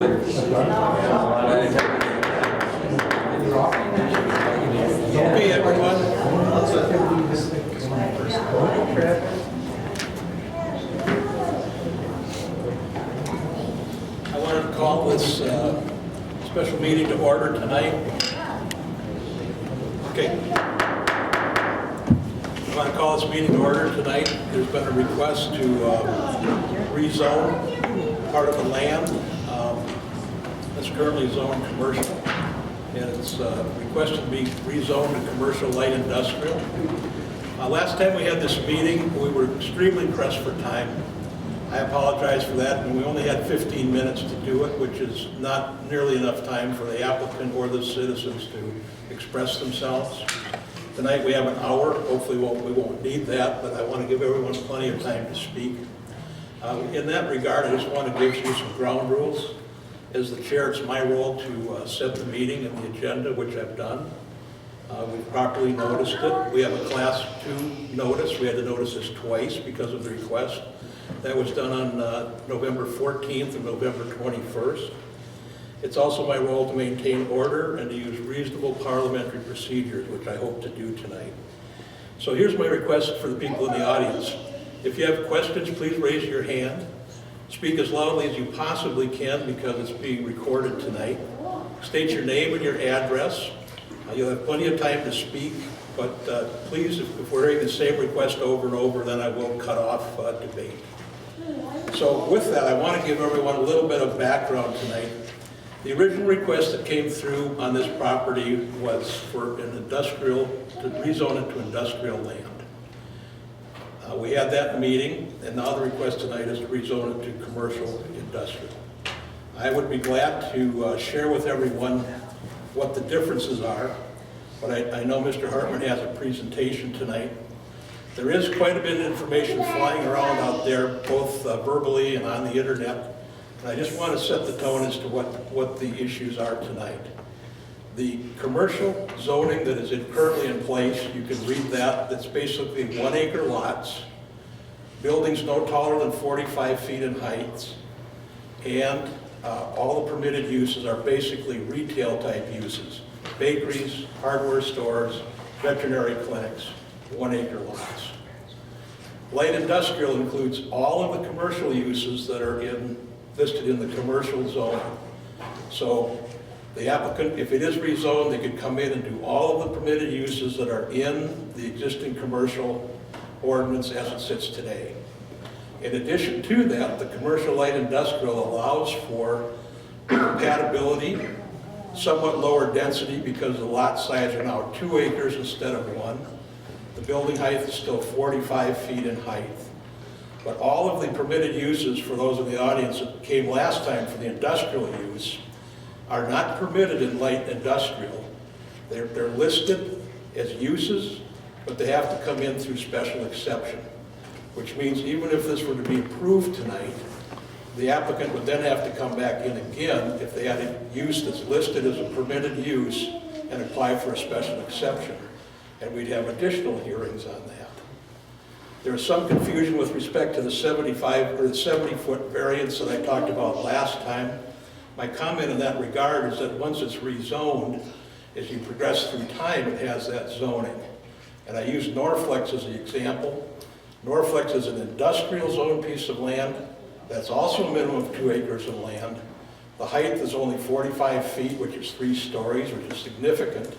Okay, everyone. I wanted to call this special meeting to order tonight. Okay. I want to call this meeting to order tonight. There's been a request to rezone part of the land that's currently zoned commercial. And it's requested to be rezoned to commercial light industrial. Last time we had this meeting, we were extremely pressed for time. I apologize for that, and we only had 15 minutes to do it, which is not nearly enough time for the applicant or the citizens to express themselves. Tonight we have an hour. Hopefully we won't need that, but I want to give everyone plenty of time to speak. In that regard, I just want to give you some ground rules. As the chair, it's my role to set the meeting and the agenda, which I've done. We've properly noticed it. We have a Class 2 notice. We had to notice this twice because of the request. That was done on November 14th and November 21st. It's also my role to maintain order and to use reasonable parliamentary procedures, which I hope to do tonight. So here's my request for the people in the audience. If you have questions, please raise your hand. Speak as loudly as you possibly can because it's being recorded tonight. State your name and your address. You'll have plenty of time to speak, but please, if we're hearing the same request over and over, then I will cut off debate. So with that, I want to give everyone a little bit of background tonight. The original request that came through on this property was for an industrial, to rezone it to industrial land. We had that meeting, and now the request tonight is to rezone it to commercial industrial. I would be glad to share with everyone what the differences are, but I know Mr. Hartman has a presentation tonight. There is quite a bit of information flying around out there, both verbally and on the internet, and I just want to set the tone as to what the issues are tonight. The commercial zoning that is currently in place, you can read that. That's basically 1 acre lots, buildings no taller than 45 feet in height, and all the permitted uses are basically retail type uses. Bakeries, hardware stores, veterinary clinics, 1 acre lots. Light industrial includes all of the commercial uses that are listed in the commercial zone. So the applicant, if it is rezoned, they could come in and do all of the permitted uses that are in the existing commercial ordinance as it sits today. In addition to that, the commercial light industrial allows for compatibility, somewhat lower density because the lot size are now 2 acres instead of 1. The building height is still 45 feet in height. But all of the permitted uses, for those in the audience that came last time for the industrial use, are not permitted in light industrial. They're listed as uses, but they have to come in through special exception, which means even if this were to be approved tonight, the applicant would then have to come back in again if they had a use that's listed as a permitted use and apply for a special exception. And we'd have additional hearings on that. There is some confusion with respect to the 75 or the 70-foot variance that I talked about last time. My comment in that regard is that once it's rezoned, as you progress through time, it has that zoning. And I use Norflex as the example. Norflex is an industrial zone piece of land. That's also a minimum of 2 acres of land. The height is only 45 feet, which is 3 stories, which is significant.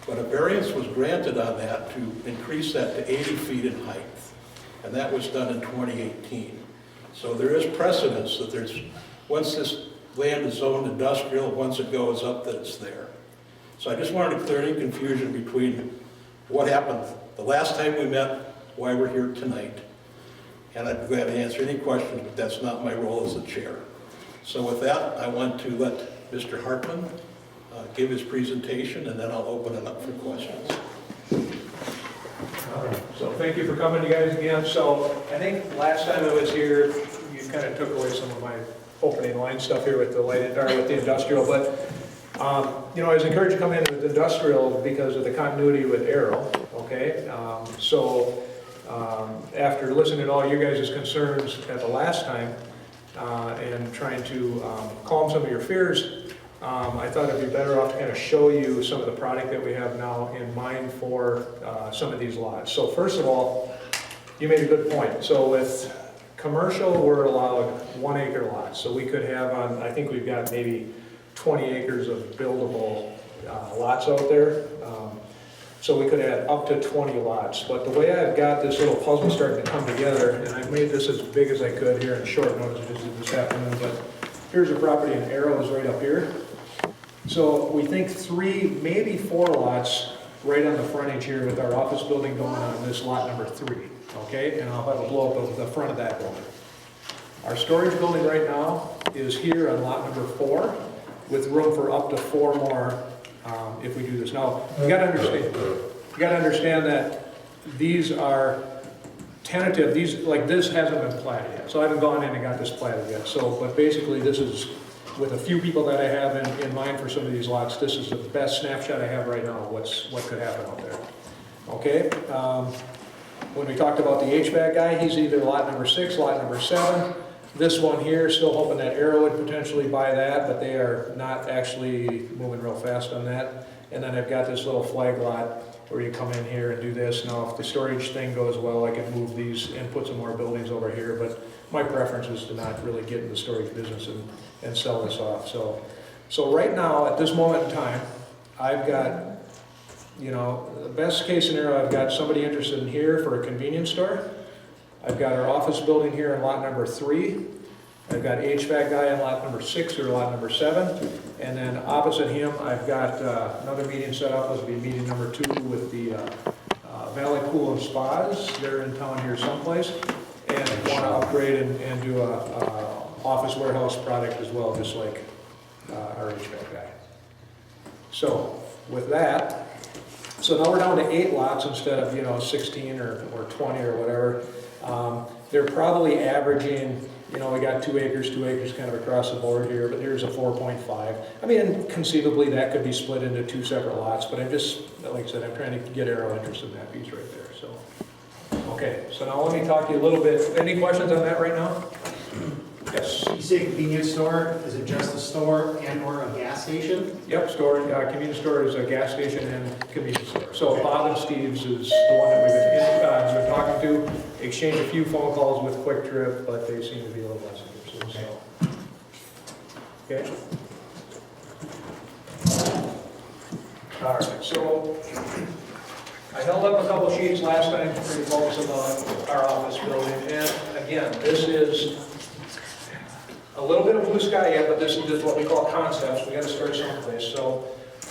But a variance was granted on that to increase that to 80 feet in height. And that was done in 2018. So there is precedence that once this land is zoned industrial, once it goes up, that it's there. So I just wanted to clear any confusion between what happened the last time we met, why we're here tonight. And I'd be glad to answer any questions, but that's not my role as the chair. So with that, I want to let Mr. Hartman give his presentation, and then I'll open it up for questions. So thank you for coming, you guys, again. So I think last time I was here, you kind of took away some of my opening line stuff here with the with the industrial, but you know, I was encouraged to come in with industrial because of the continuity with Arrow. Okay, after listening to all you guys' concerns at the last time, and trying to calm some of your fears, I thought it'd be better off to kind of show you some of the product that we have now in mind for some of these lots. So first of all, you made a good point. So with commercial, we're allowed 1 acre lots. So we could have I think we've got maybe 20 acres of buildable lots out there. So we could add up to 20 lots. But the way I've got this little puzzle starting to come together, and I've made this as big as I could here in short notice this afternoon, but here's a property in Arrows right up here. So we think 3, maybe 4 lots right on the frontage here with our office building going on this lot number 3, okay? And I'll have a blow up of the front of that building. Our storage building right now is here on lot number 4 with room for up to 4 more if we do this. Now, you gotta understand that these are tentative, like this hasn't been platted yet. So I haven't gone in and got this platted yet. So, but basically this is, with a few people that I have in mind for some of these lots, this is the best snapshot I have right now of what could happen out there. Okay, when we talked about the HVAC guy, he's either lot number 6, lot number 7. This one here, still hoping that Arrow would potentially buy that, but they are not actually moving real fast on that. And then I've got this little flag lot where you come in here and do this. Now, if the storage thing goes well, I can move these and put some more buildings over here, but my preference is to not really get in the storage business and sell this off. So right now, at this moment in time, I've got, you know, the best case scenario, I've got somebody interested in here for a convenience store. I've got our office building here in lot number 3. I've got HVAC guy in lot number 6 or lot number 7. And then opposite him, I've got another meeting set up. This will be meeting number 2 with the Valley Pool and Spas. They're in town here someplace. And want to upgrade and do a office warehouse product as well, just like our HVAC guy. So with that, so now we're down to 8 lots instead of, you know, 16 or 20 or whatever. They're probably averaging, you know, we got 2 acres kind of across the board here, but here's a 4.5. I mean, conceivably that could be split into 2 separate lots, but I'm just, like I said, I'm trying to get Arrow interested in that piece right there, so. Okay, so now let me talk to you a little bit. Any questions on that right now? Yes. You say convenience store, is it just a store and or a gas station? Yep, convenience store is a gas station and convenience store. So Bob and Steve's is the one that we've been talking to. Exchanged a few phone calls with Quick Trip, but they seem to be a little less interested, so. Okay. All right, so I held up a couple sheets last time for you folks about our office building, and again, this is a little bit of blue sky yet, but this is just what we call concepts. We got to start someplace. So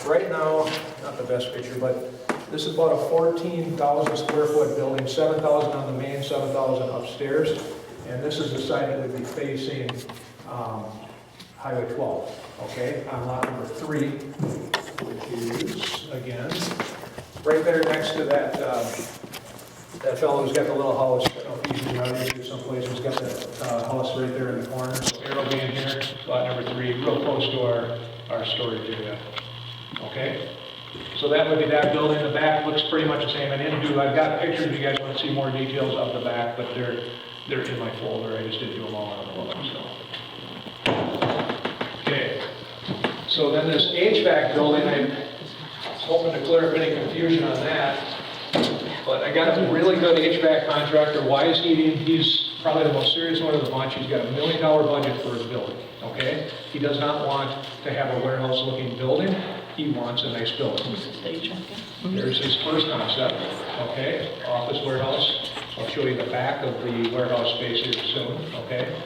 right now, not the best picture, but this is about a 14,000 square foot building, 7,000 on the main, 7,000 upstairs, and this is the side that would be facing Highway 12. Okay, on lot number 3, which is again right there next to that that fellow who's got the little house. I don't know if he's around here someplace. He's got that house right there in the corner. So Arrow being here, lot number 3, real close to our storage area. Okay, so that would be that building. The back looks pretty much the same. I've got pictures if you guys want to see more details of the back, but they're in my folder. I just didn't do them all on the book. So. Okay, so then this HVAC building, I'm hoping to clear up any confusion on that. But I got a really good HVAC contractor, Wise Heating. He's probably the most serious one of the bunch. He's got $1 million budget for his building, okay? He does not want to have a warehouse-looking building. He wants a nice building. There's his first concept, okay? Office warehouse. I'll show you the back of the warehouse space here soon, okay?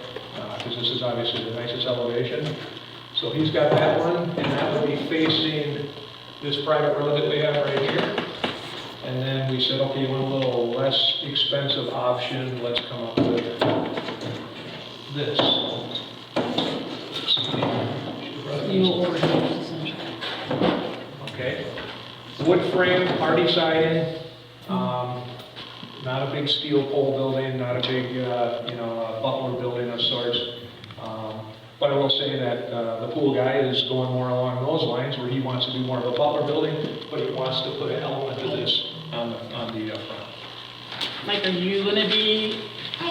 Because this is obviously the nicest elevation. So he's got that one, and that will be facing this private road that we have right here. And then we said, okay, you want a little less expensive option, let's come up with this. Okay. Wood frame, hardy siding, not a big steel pole building, not a big, butler building of sorts. But I will say that the pool guy is going more along those lines where he wants to do more of a butler building, but he wants to put an element of this on the front. Mike, are you going to be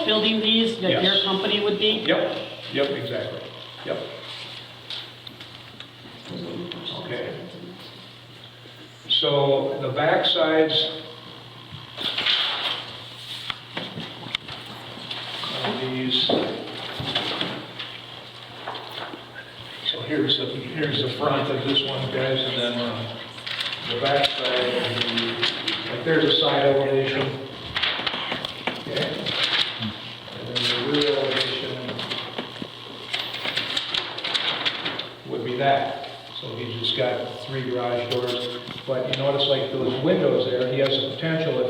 building these, like Yes. your company would be? Yep. Yep, exactly. Yep. Okay. So the back sides of these, so here's the front of this one, guys, and then the back side of the, like there's a side elevation. Okay. And then the rear elevation would be that. So he's just got 3 garage doors. But you notice like those windows there, he has the potential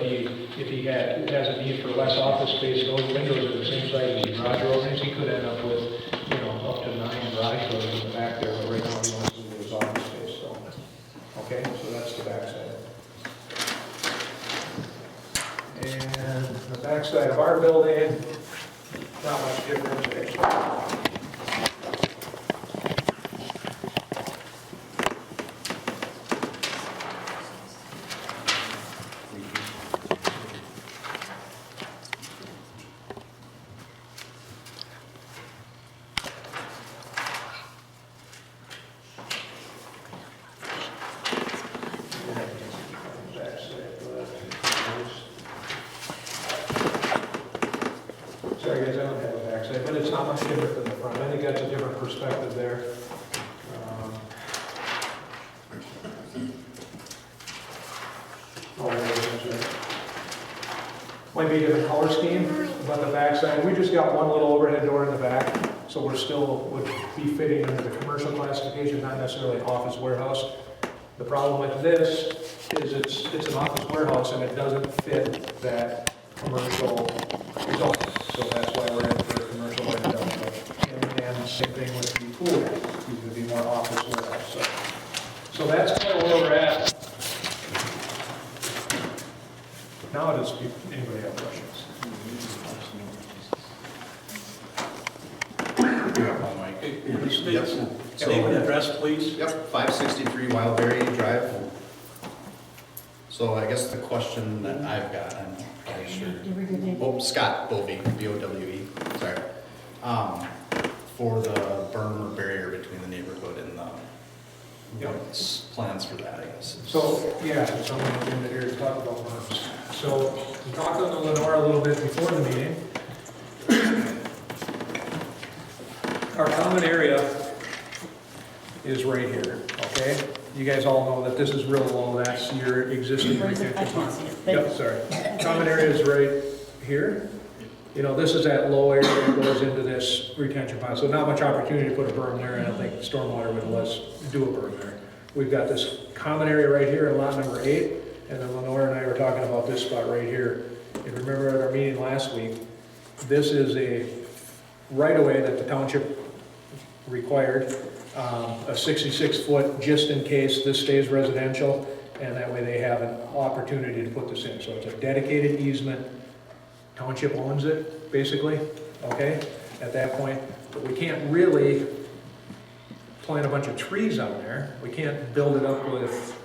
if he has a need for less office space, those windows are the same size as the garage openings, he could end up with, you know, up to 9 garage doors in the back there, but right now he wants to do his office space, so. Okay, so that's the back side. And the back side of our building, not much difference there. Sorry guys, I don't have a backside, but it's not much different than the front. I think that's a different perspective there. Oh, that's right. Might be a different color scheme, but the backside, we just got one little overhead door in the back, so we're still would be fitting under the commercial classification, not necessarily an office warehouse. The problem with this is it's an office warehouse and it doesn't fit that commercial zone. So that's why we're in for a commercial light industrial. And same thing with the pool, it's going to be more office warehouse. So that's kind of where we're at. Now does anybody have questions? Name and address, please. Yep, 563 Wildberry Drive. So I guess the question that I've got, I'm probably sure. Oh, Scott Bovee, B-O-W-E, sorry. For the berm or barrier between the neighborhood and the, what's plans for that, I guess? So, yeah, someone came in here to talk about berms. So, we talked to Lenore a little bit before the meeting. Our common area is right here, okay? You guys all know that this is real low, that's your existing retention pond. Yep, sorry. Common area is right here. You know, this is that low area that goes into this retention pond, so not much opportunity to put a berm there, and I don't think stormwater would let us do a berm there. We've got this common area right here in lot number 8, and then Lenore and I were talking about this spot right here. And remember at our meeting last week, this is a right-of-way that the township required, a 66-foot just in case this stays residential, and that way they have an opportunity to put this in. So it's a dedicated easement, township owns it, basically, okay, at that point. But we can't really plant a bunch of trees on there. We can't build it up with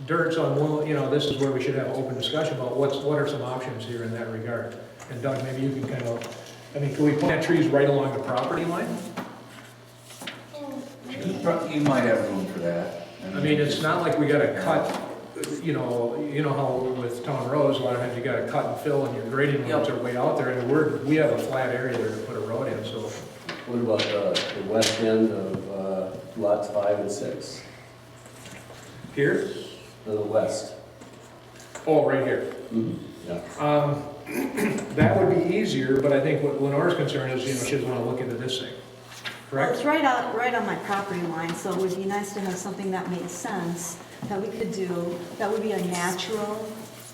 dirt, so you know, this is where we should have an open discussion about what are some options here in that regard. And Doug, maybe you can kind of, I mean, can we plant trees right along the property line? You might have room for that. I mean, it's not like we gotta cut, you know how with town roads, a lot of times you gotta cut and fill and your grading lines are way out there, and we have a flat area there to put a road in, so. What about the west end of lots 5 and 6? Here? To the west? Oh, right here. Yeah. That would be easier, but I think what Lenore's concern is, you know, she doesn't wanna look into this thing, Well, it's correct? right on my property line, so it would be nice to have something that made sense, that we could do, that would be a natural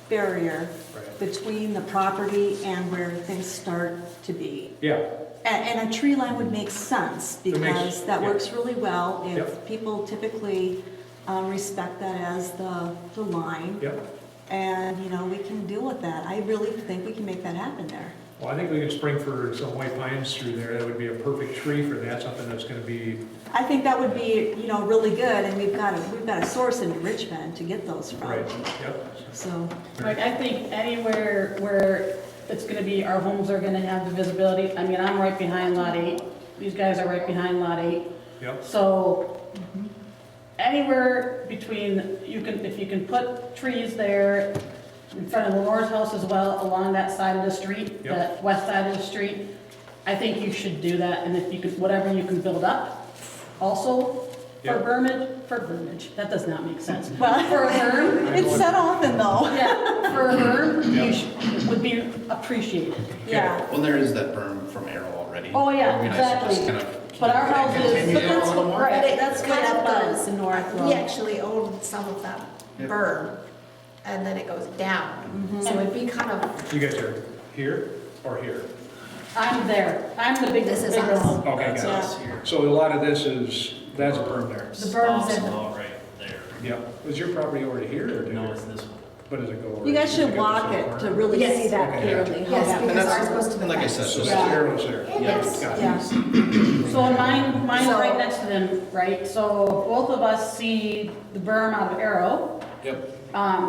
barrier Right. between the property and where things start to be. Yeah, And a tree line would make sense, It makes- because that yeah. works really well. If Yep. people typically respect that as the line, yep. and, you know, we can deal with that. I really think we can make that happen there. Well, I think we could spring for some white pines through there, that would be a perfect tree for that, something that's gonna be, I think that would be, you know, really good, and we've got a source in Richmond to get those from. right, yep. So, Like, I think anywhere where it's gonna be, our homes are gonna have the visibility. I mean, I'm right behind Lot 8, these guys are right behind lot 8. Yep. So anywhere between, if you can put trees there in front of Lenore's house as well, along that side of the street, Yep. that west side of the street, I think you should do that, and if you could, whatever you can build up, also for Yep. verbiage, that does not make sense. Well, For a berm, it's said often though. yeah, for a berm, Yep. would be appreciated. Yeah. Well, there is that berm from Arrow already. Oh, yeah, It'd be nice to just exactly. kind of But our house is, Continue but it that's, a little more? right, That's that's kind of goes the north. We actually own some of that Yep. berm, and then it goes down. So it'd be kind of, You guys are here or here? I'm there, I'm the big, This is bigger us. one. Okay, got it. So a lot of this is, that's a berm there. The berm's in, Right there. Yep. Is your property already here or? No, it's this one. But does it go over? You guys does should go to walk the it corner? to really Yes. see that Okay. clearly. how yes, that- because And that's- ours goes to the and like I back. said, So so the arrow's there. Yes. Got it. Yeah. so mine's So- right next to them, right? So both of us see the berm out of Arrow, Yep.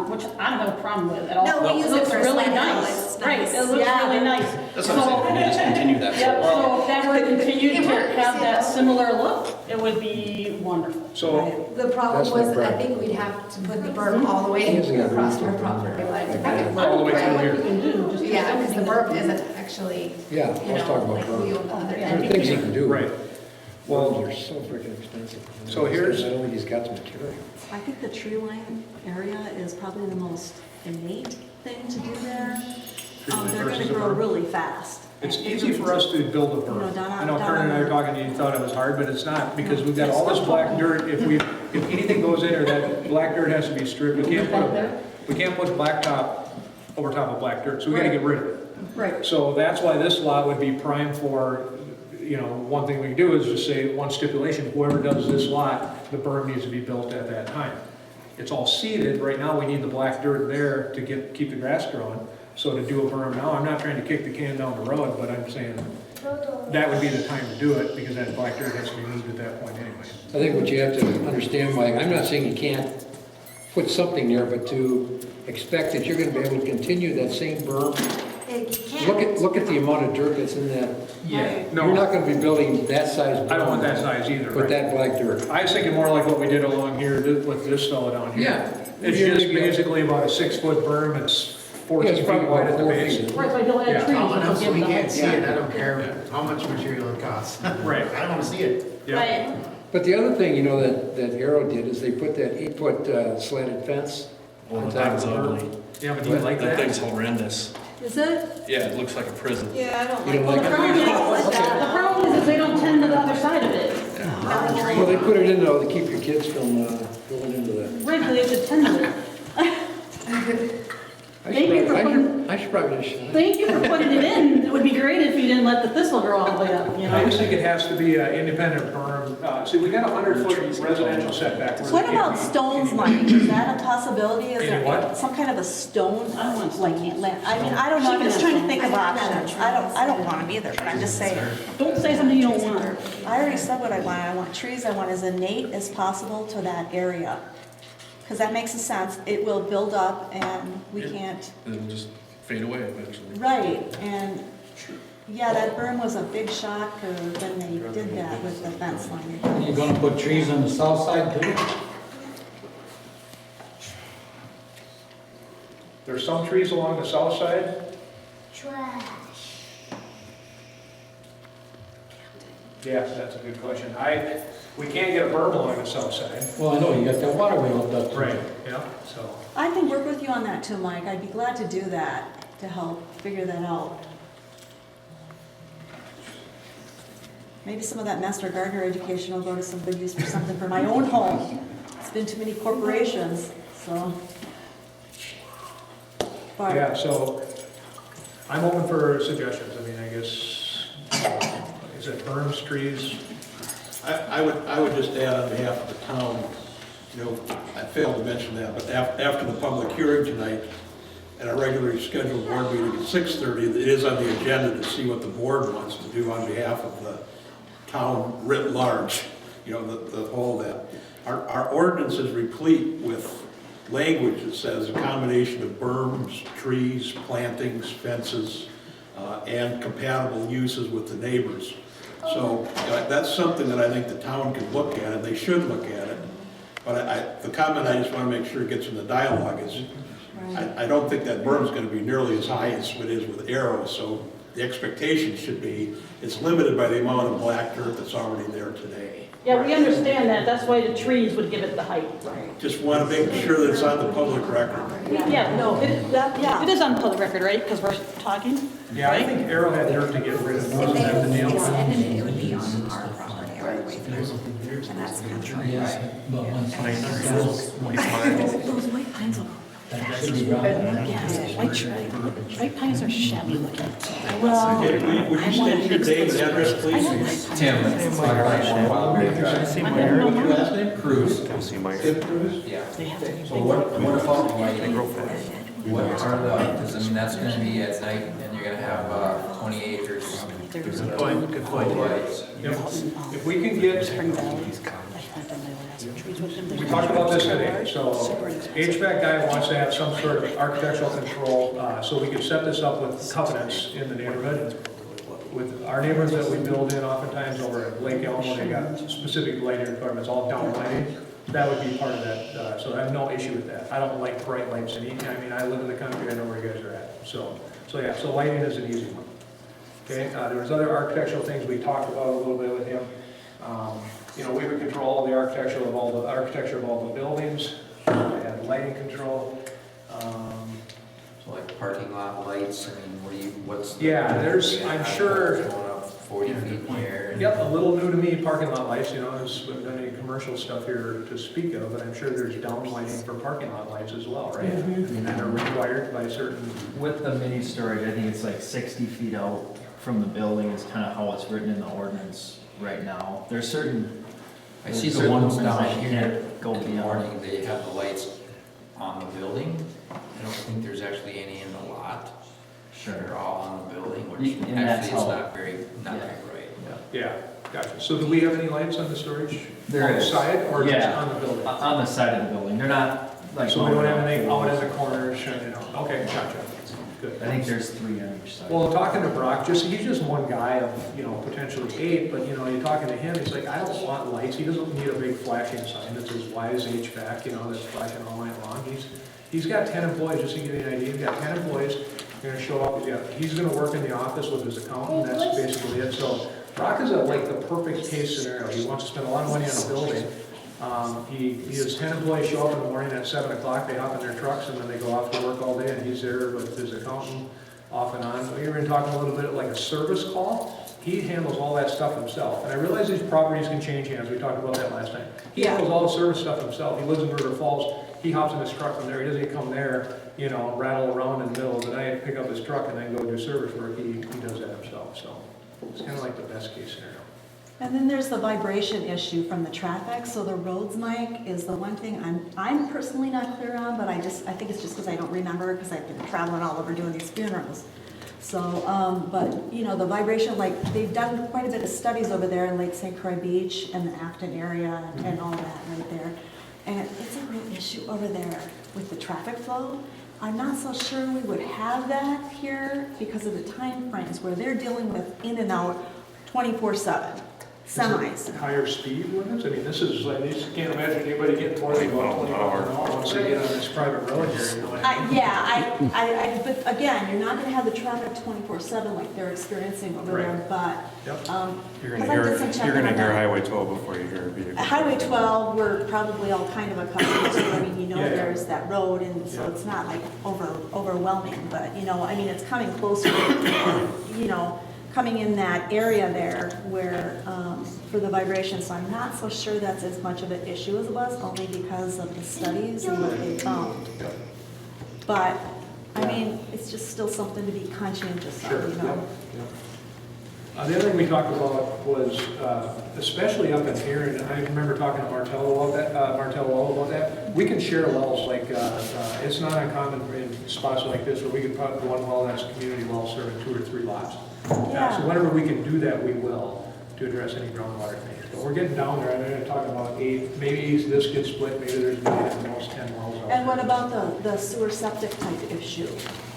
which I don't have a problem with at all. No, we use it looks for really aesthetic. nice. It's Right, nice. it looks Yeah. really nice. That's what I'm saying, we can just continue that. Yep, so if that were to continue It to works, have that yeah. similar look, it would be wonderful. So, The problem was, I think we'd have to put the berm all the way across our property line. all the way through What here. you can do, just. Yeah, because the berm isn't actually, Yeah, you let's know, talk about like we berm. own the other Yeah. There are end. things he can do. right. Well, Well, they're so freaking expensive. So here's- I don't think he's got the material. I think the tree line area is probably the most innate thing to do there. Tree line They're gonna versus a grow berm? really fast. It's And easy for us to build a You berm. know, down on- I know down Karen and I were on- talking, you thought it was hard, but it's not, because we've got all this black dirt. If anything goes in there, that black dirt has to be stripped. We can't put blacktop over top of black dirt, so we gotta get rid of it. Right. So that's why this lot would be prime for, one thing we can do is just say, one stipulation, whoever does this lot, the berm needs to be built at that time. It's all seeded, right now we need the black dirt there to keep the grass growing. So to do a berm now, I'm not trying to kick the can down the road, but I'm saying that would be the time to do it, because that black dirt has to be moved at that point anyway. I think what you have to understand, Mike, I'm not saying you can't put something there, but to expect that you're gonna be able to continue that same berm. You can't. Look at the amount of dirt that's in that. Yeah. You're not gonna be building that size berm. I don't want that size either. With that black dirt. I was thinking more like what we did along here with this fellow down here. Yeah. It's Yeah, just maybe- basically about a 6-foot berm, it's Yeah, 14 it's feet probably wide about at the 4 base. feet. Right, so you'll Yeah. add trees. Tall enough so we you'll give can't them- see it, I don't care how much material it costs. Right. I don't wanna see it. Yeah. Right. But the other thing, that Arrow did is they put that 8-foot slanted fence Well, on the top thing's of the berm. ugly. Yeah, but do you like That that? thing's horrendous. Is it? Yeah, it looks like a prison. Yeah, I don't You don't Well, like the it? problem is they don't tend to the other side of it. Well, they put it in though to keep your kids from going into that. Right, so they should tend to it. Thank you for putting- I should probably just. Thank you for putting it in. It would be great if you didn't let the thistle grow all the way up, you I know? just think it has to be an independent berm. See, we got a 100-foot residential setback. where What they about can't be- stones, Mike? Is that a possibility? Is Any there what? some kind of a stone, I want like, I mean, I don't know, I'm just trying to think of I want options. that. I don't want them either, but I'm just saying. Don't say something you don't want. I already said what I want. I want trees, I want as innate as possible to that area. Because that makes sense. It will build up and we can't, It'll just fade away eventually. right, and, yeah, that berm was a big shock when they did that with the fence line. You gonna put trees on the south side too? There's some trees along the south side. Yeah, that's a good question. We can't get a berm along the south side. Well, I know, you got that waterway hooked up. Right, yeah, so. I can work with you on that too, Mike. I'd be glad to do that, to help figure that out. Maybe some of that master gardener education will go to some good use for something for my own home. It's been too many corporations, so. But Yeah, so I'm open for suggestions. I mean, I guess, is it berms, trees? I would just add on behalf of the town, I failed to mention that, but after the public hearing tonight, at our regularly scheduled board meeting at 6:30, it is on the agenda to see what the board wants to do on behalf of the town writ large, the whole that. Our ordinance is replete with language that says a combination of berms, trees, plantings, fences, and compatible uses with the neighbors. So that's something that I think the town can look at, and they should look at it. But the comment I just want to make sure gets in the dialogue is, I don't think that berm's going to be nearly as high as it is with arrows, so the expectation should be, it's limited by the amount of black dirt that's already there today. Yeah, we understand that, that's why the trees would give it the height. Just want to make sure that it's on the public record. Yeah, no, it is on public record, right, because we're talking? Yeah, I think Arrow had dirt to get rid of. If Wasn't that the they deal? extended it, it would be on our property all the way through. And that's kind of right. Those white pines will. Yes, white pines are shabby looking. Okay, would you state your name and address, please? Tim, it's Wildberry Drive. What's your last name? Cruz. Tim Cruz? Yeah. They have to. So what about lighting? What are the, because I mean, that's gonna be at night and you're gonna have 20 acres. Good point, good point. Lights. Yep. If we can get, we talked about this today, so HVAC guy wants to have some sort of architectural control, so we could set this up with covenants in the neighborhood. With our neighborhoods that we build in oftentimes over at Lake Elmo, they got specific lighting requirements, all down lighting. That would be part of that, so I have no issue with that. I don't like bright lights I mean, I live in the country, I know where you guys are at. So yeah, so lighting is an easy one. Okay, there was other architectural things we talked about a little bit with him. You know, we would control all the architecture of all the buildings. We had lighting control. So like parking lot lights, I mean, what's? Yeah, there's, I'm sure. Going up 40 feet in the air. Yep, a little new to me, parking lot lights, you know, there's not any commercial stuff here to speak of, but I'm sure there's down lighting for parking lot lights as well, right? And they're required by certain. With the mini storage, I think it's like 60 feet out from the building is kind of how it's written in the ordinance right now. There's certain, I see the certain ones ordinances down that you here can't go in the beyond. morning, they have the lights on the building. I don't think there's actually any in the lot. Sure. They're all on the building, which And that's actually is how- not very right. Yeah, gotcha. So do we have any lights on the storage? There On the is. side or just Yeah. on the building? On the side of the building. They're not like. So we don't have anything out in the corners, you know, okay, gotcha, good. I think there's 3 on each side. Well, talking to Brock, he's just one guy of, you know, potentially 8, but, you know, you're talking to him, he's like, I don't want lights, he doesn't need a big flashing sign that's as wide as HVAC, you know, that's flashing all night long. He's got 10 employees, just to give you an idea, he's got 10 employees, they're gonna show up, he's gonna work in the office with his accountant, that's basically it. So Brock is like the perfect case scenario, he wants to spend a lot of money on a building. He has 10 employees show up in the morning at 7 o'clock, they hop in their trucks and then they go off to work all day and he's there with his accountant off and on. We were talking a little bit like a service call. He handles all that stuff himself. And I realize these properties can change hands, we talked about that last time. He handles all the service stuff himself. He lives in River Falls, he hops in his truck from there, he doesn't come there, you know, rattle around in the middle of the night, pick up his truck and then go do service work. He does that himself, so it's kind of like the best case scenario. And then there's the vibration issue from the traffic. So the roads, Mike, is the one thing I'm personally not clear on, but I think it's just because I don't remember, because I've been traveling all over doing these funerals. So, but, you know, the vibration, like, they've done quite a bit of studies over there in Lake St. Croix Beach and the Afton area and all that right there. And it's a real issue over there with the traffic flow. I'm not so sure we would have that here because of the time frames where they're dealing with in and out 24/7 semis. Higher speed limits? I mean, this is like, you just can't imagine anybody getting more than about 20 miles an hour once they get on this private road here, you know. But again, you're not gonna have the traffic 24/7 like they're experiencing over there, but, Yep. You're 'cause gonna I did hear, some checking you're gonna on hear that. Highway 12 before you hear a vehicle. Highway 12, we're probably all kind of accustomed to, I mean, you know, Yeah. there's that road, and so Yeah. it's not like overwhelming, but, you know, I mean, it's coming closer, you know, coming in that area there where, for the vibration, so I'm not so sure that's as much of an issue as it was, only because of the studies and what they found. But, I mean, it's just still something to be conscientious Sure, of, you know? The other thing we talked about was, especially up in here, and I remember talking to Martello about that, we can share wells, like, it's not uncommon in spots like this where we could put one well that's a community well serving 2 or 3 lots. Yeah. So whenever we can do that, we will, to address any groundwater things. But we're getting down there, and they're talking about 8, maybe this gets split, maybe there's maybe at the most 10 wells out And what there. about the sewer septic type issue?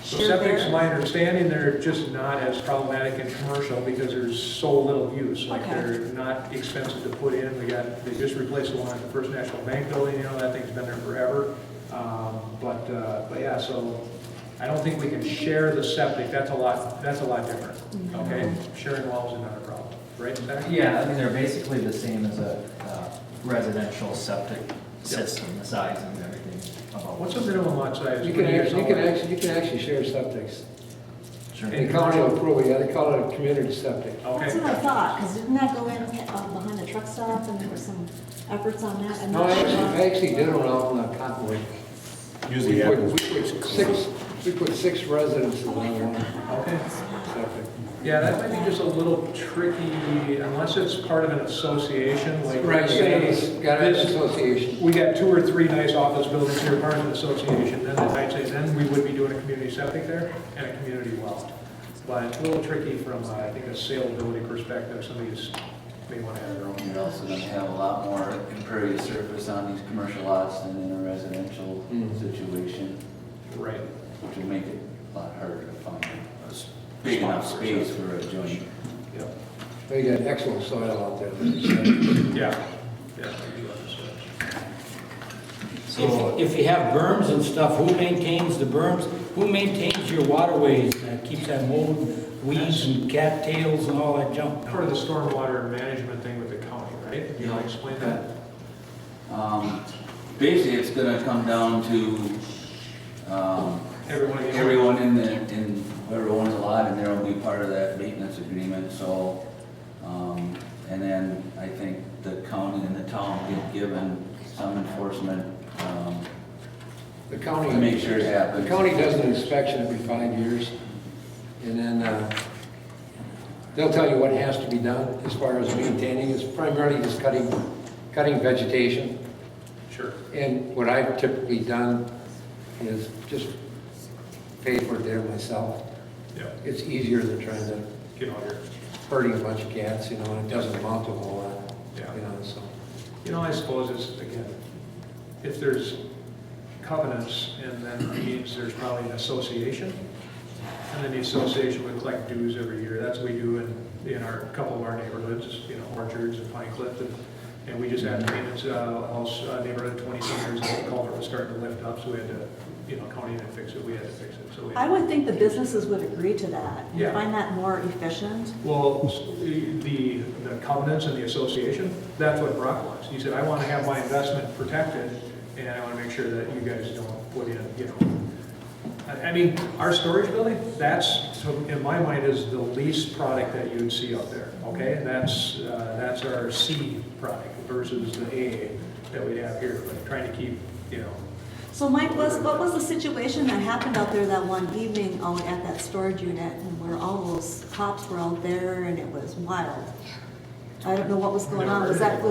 So shared septic's there? my understanding, they're just not as problematic in commercial because there's so little use. Like, Okay. they're not expensive to put in. They just replaced the one at the First National Bank building, that thing's been there forever. But yeah, so I don't think we can share the septic, that's a lot different, okay? Sharing walls is not a problem, right, Zach? Yeah, I mean, they're basically the same as a residential septic system, the size and everything about. What's the minimum lot size? You can actually share septics. Sure. And the county will approve it, yeah, they call it a community septic. That's Okay. what I thought, because didn't that go in behind the truck stop, and there were some efforts on that? I'm No, not sure. I actually did one out in Cottonwood. Usually We put six residences on one Okay. septic. Yeah, that might be just a little tricky, unless it's part of an association, like, Right, let's you say got an this, association. we got 2 or 3 nice office buildings here, part of an association, then I'd say then we would be doing a community septic there and a community well. But it's a little tricky from, I think, a saleability perspective, somebody's may want to have their own. You're also going to have a lot more impervious surface on these commercial lots than in a residential situation, Right. which will make it a lot harder to find a big enough space for a joint. Yep. They got excellent soil out there. Yeah. Yeah. I do understand. So if you have berms and stuff, who maintains the berms? Who maintains your waterways? Keeps that mold, weeds and cattails and all that junk? Part of the stormwater management thing with the county, right? You want to explain that? Basically, it's going to come down to everyone in whoever owns a lot, and there will be part of that maintenance agreement. So, and then I think the county and the town get given some enforcement The county. to make sure it happens. The county does an inspection every 5 years, and then they'll tell you what has to be done as far as maintaining. It's primarily just cutting vegetation. Sure. And what I've typically done is just pay for it there myself. Yeah. It's easier than trying to Get on here. hurting a bunch of cats, and it doesn't amount to a whole lot, Yeah. so. I suppose it's, again, if there's covenants, and then it means there's probably an association, and then the association would collect dues every year. That's what we do in our couple of our neighborhoods, Orchards and Pine Cliff, and we just had maintenance house neighborhood 20 years ago. The culvert was starting to lift up, so we had to, county in and fix it. We had to fix it. So I would think the businesses would agree to that. You Yeah. find that more efficient? Well, the covenants and the association, that's what Brock wants. He said, I want to have my investment protected, and I want to make sure that you guys don't put in, I mean, our storage building, that's, so in my mind, is the least product that you would see out there, okay? And that's our C product versus the A that we have here, but trying to keep, So Mike, what was the situation that happened out there that one evening out at that storage unit, and where all those cops were out there, and it was wild? I don't know what was going on. Was that,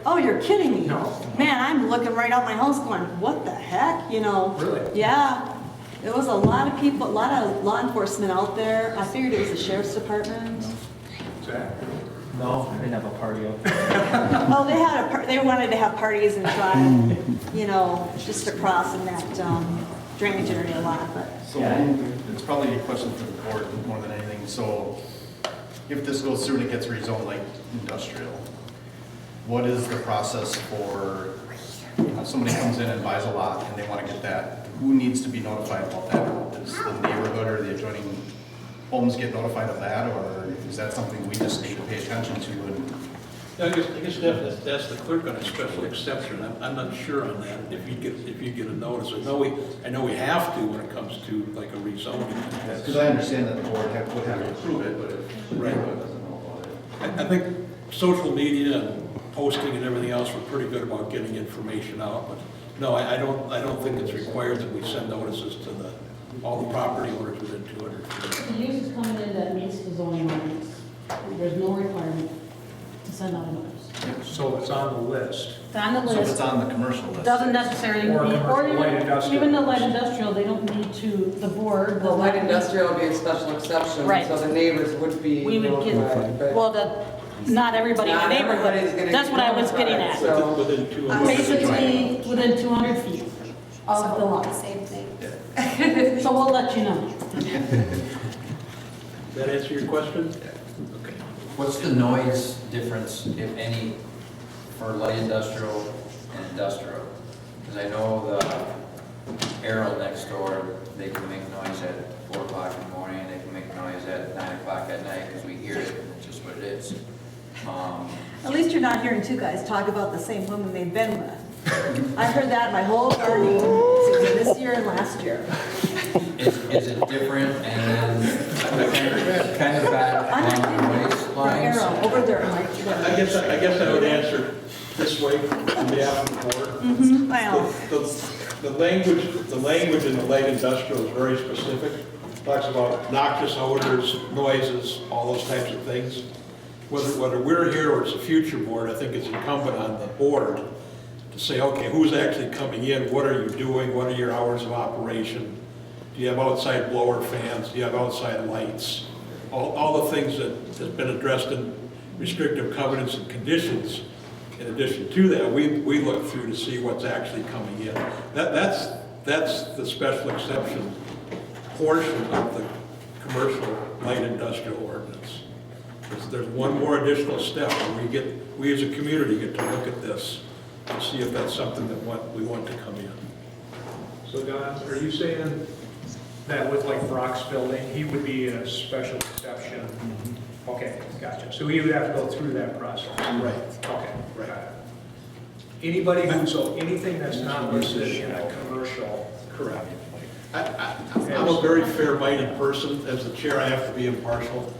oh, you're kidding me? No. Man, I'm looking right out my house going, what the heck, Really? Yeah. There was a lot of people, a lot of law enforcement out there. I figured it was the sheriff's department. Zach? No, I didn't have a party out there. Oh, they wanted to have parties and try, just to cross in that drainage area a lot, but. So it's probably a question for the board more than anything. So if this goes through and it gets rezoned like industrial, what is the process for, somebody comes in and buys a lot and they want to get that? Who needs to be notified about that? Does the neighborhood or the adjoining homes get notified of that, or is that something we just need to pay attention to? And I guess definitely that's the clerk on a special exception. I'm not sure on that, if you get a notice. I know we have to when it comes to like a rezoning. because I understand that the board would have to approve it, but if the neighborhood doesn't know about it. I think social media and posting and everything else, we're pretty good about getting information out, but no, I don't think it's required that we send notices to all the property owners within 200 feet. The use is coming in that meets the zoning ordinance. There's no requirement to send out a notice. So it's on the list. It's on the So if list. it's on the commercial list. Doesn't necessarily Or be, commercial, light industrial. even the light industrial, they don't need to, the board. Well, light industrial would be a special exception, Right. so the neighbors would be We would get, notified, but well, not everybody in the not everybody's neighborhood. gonna That's get what I was getting notified, at. so- Within 200 feet. Basically, within 200 feet. of the lot. Same thing. So we'll let you know. Does that answer your question? Okay. What's the noise difference, if any, for light industrial and industrial? Because I know the Arrow next door, they can make noise at 4 o'clock in the morning, they can make noise at 9 o'clock at night, because we hear it, and it's just what it is. At least you're not hearing two guys talk about the same woman they've been with. I've heard that my whole gardening season, this year and last year. Is it different, and then kind of back on the noise lines? Arrow, over there, Mike. I guess I would answer this way on behalf of the board. Well, The language in the light industrial is very specific. Talks about noxious odors, noises, all those types of things. Whether we're here or it's a future board, I think it's incumbent on the board to say, okay, who's actually coming in? What are you doing? What are your hours of operation? Do you have outside blower fans? Do you have outside lights? All the things that have been addressed in restrictive covenants and conditions. In addition to that, we look through to see what's actually coming in. That's the special exception portion of the commercial light industrial ordinance. There's one more additional step where we as a community get to look at this and see if that's something that we want to come in. So Don, are you saying that with like Brock's building, he would be a special exception? Okay, gotcha. So he would have to go through that process? Right. Okay, Right. got it. Anybody who, so anything that's not listed in a commercial? Correct. I'm a very fair-minded person. As the chair, I have to be impartial.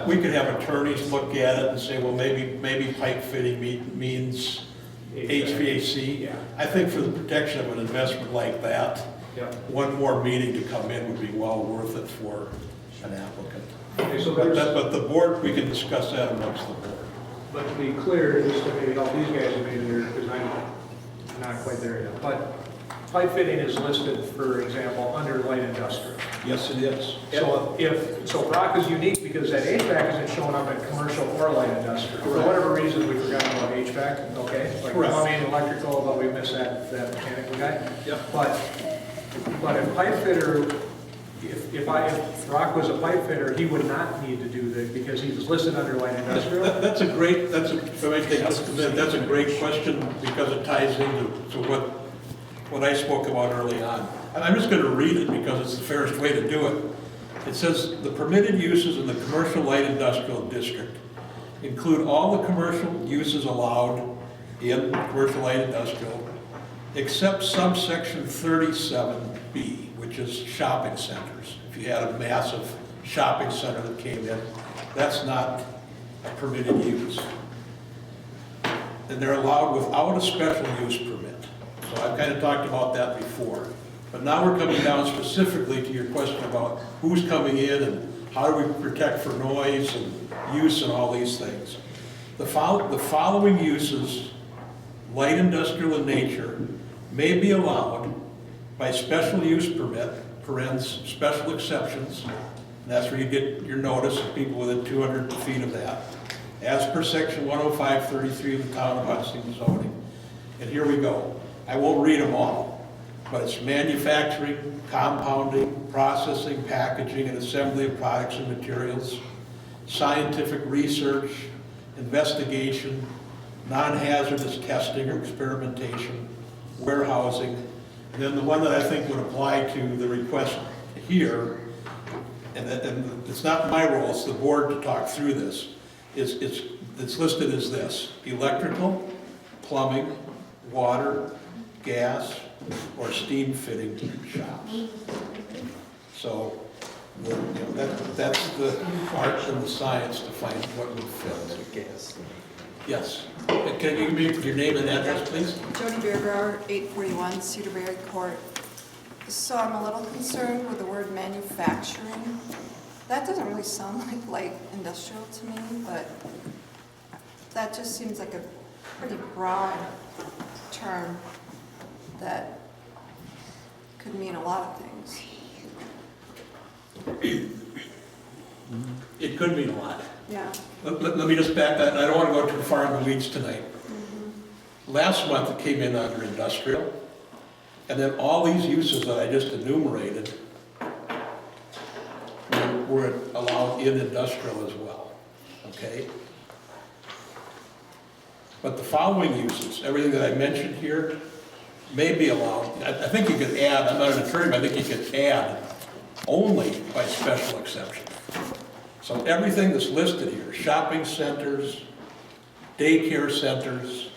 We could have attorneys look at it and say, well, maybe pipe fitting means HVAC. Yeah. I think for the protection of an investment like that, Yeah. one more meeting to come in would be well worth it for an applicant. Okay, so But there's, the board, we can discuss that amongst the board. but to be clear, just to maybe help these guys a bit here, because I'm not quite there yet, but pipe fitting is listed, for example, under light industrial. Yes, it is. So Brock is unique because that HVAC isn't showing up in commercial or light industrial. For whatever reason, we forgot about HVAC, okay? Like Correct. plumbing, electrical, but we missed that mechanical guy. Yep. But if pipe fitter, if Brock was a pipe fitter, he would not need to do that because he was listed under light industrial. That's a great question because it ties into what I spoke about early on. And I'm just going to read it because it's the fairest way to do it. It says, the permitted uses in the commercial light industrial district include all the commercial uses allowed in commercial light industrial except subsection 37B, which is shopping centers. If you had a massive shopping center that came in, that's not a permitted use. And they're allowed without a special use permit. So I've kind of talked about that before. But now we're coming down specifically to your question about who's coming in and how do we protect for noise and use and all these things. The following uses, light industrial in nature, may be allowed by special use permit, parens, special exceptions, and that's where you get your notice of people within 200 feet of that, as per section 105-33 of the Town of Hudson zoning. And here we go. I won't read them all, but it's manufacturing, compounding, processing, packaging, and assembly of products and materials, scientific research, investigation, non-hazardous testing or experimentation, warehousing, and then the one that I think would apply to the request here, and it's not my role, it's the board to talk through this, it's listed as this: electrical, plumbing, water, gas, or steam fitting shops. So that's the art and the science to find what would fit. Yes. Can you give me your name and address, please? Jody Beergrower, 841 Cedarberry Court. So I'm a little concerned with the word manufacturing. That doesn't really sound like light industrial to me, but that just seems like a pretty broad term that could mean a lot of things. It could mean a lot. Yeah. Let me just back that, and I don't want to go too far in the weeds tonight. Last month it came in under industrial. And then all these uses that I just enumerated were allowed in industrial as well, okay? But the following uses, everything that I mentioned here, may be allowed. I think you could add, I'm not an attorney, but I think you could add only by special exception. So everything that's listed here, shopping centers, daycare centers,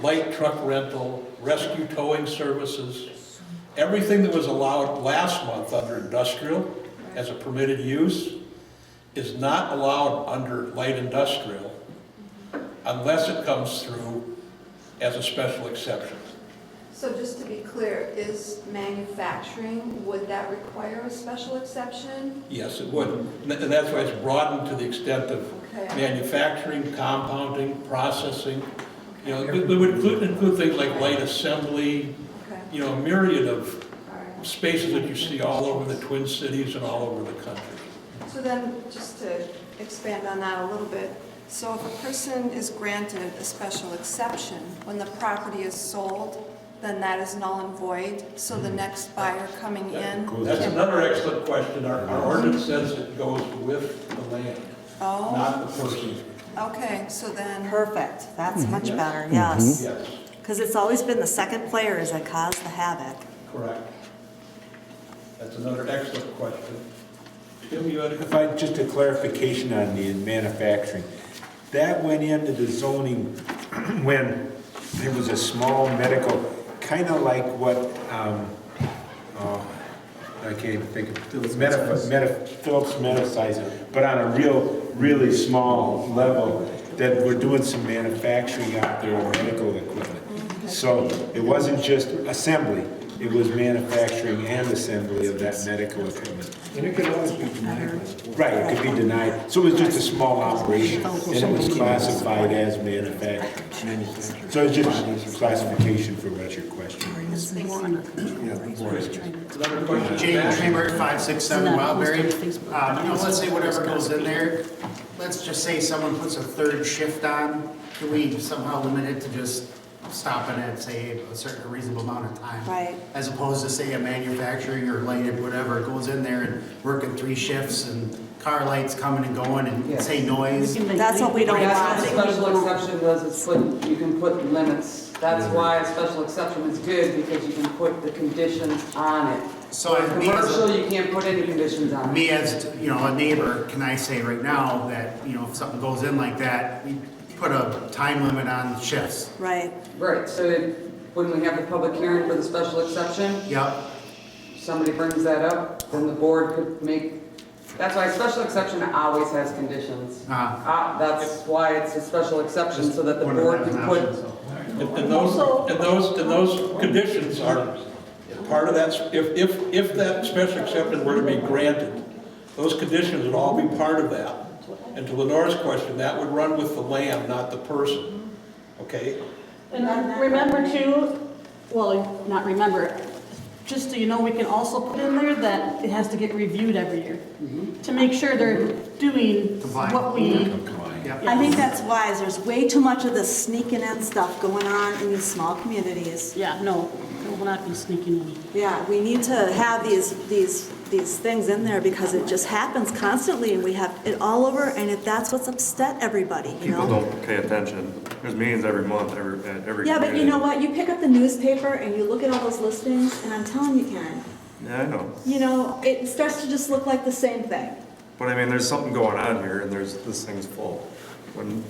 light truck rental, rescue towing services, everything that was allowed last month under industrial as a permitted use is not allowed under light industrial unless it comes through as a special exception. So just to be clear, is manufacturing, would that require a special exception? Yes, it would. And that's why it's broadened to the extent of Okay. manufacturing, compounding, processing. You know, we would include things like light assembly, Okay, you know, a myriad of all right. spaces that you see all over the Twin Cities and all over the country. So then, just to expand on that a little bit, so if a person is granted a special exception, when the property is sold, then that is null and void, so the next buyer coming in? That's another excellent question. Our ordinance says it goes with the land, Oh, not the person. okay, so then, Perfect, that's much better, yes. Yes, Because it's always been the second players that cause the havoc. correct. That's another excellent question. Jim, you had a... If I, just a clarification on the manufacturing. That went into the zoning when there was a small medical, kind of like what, I can't even think of, Phillips Medisize, but on a really small level, that we're doing some manufacturing out there of medical equipment. So it wasn't just assembly, it was manufacturing and assembly of that medical equipment. And it can always be denied. Right, it could be denied. So it was just a small operation, and it was classified as manufacturing. So it's just classification for what your question is. Another question. James Kramer, 567 Wildberry. Let's say whatever goes in there, let's just say someone puts a third shift on, can we somehow limit it to just stopping at, say, a certain reasonable amount of time? Right. As opposed to, say, a manufacturing or lighted, whatever, goes in there and working 3 shifts and car lights coming and going and say noise. That's what we don't That's what a want. special exception does, is put, you can put limits. That's why a special exception is good, because you can put the conditions on it. So as me as Commercial, you can't put any conditions on it. me as, a neighbor, can I say right now that, if something goes in like that, we put a time limit on shifts? Right. Right, so when we have the public hearing for the special exception, Yep. somebody brings that up, then the board could make, that's why a special exception always has conditions. That's why it's a special exception, so that the board can put, And those conditions are part of that, if that special exception were to be granted, those conditions would all be part of that. And to Lenore's question, that would run with the land, not the person, okay? And remember too, well, not remember, just so you know, we can also put in there that it has to get reviewed every year to make sure they're doing what we. I think that's wise. There's way too much of this sneaking in stuff going on in these small communities. Yeah, no, we'll not be sneaking in. Yeah, we need to have these things in there because it just happens constantly and we have it all over, and that's what's upset everybody, you know? People don't pay attention. There's meetings every month, every Yeah, but you know what? You pick up the newspaper and you look at all those listings, and I'm telling you, Karen, Yeah, I know. you know, it starts to just look like the same thing. But I mean, there's something going on here, and this thing's full. When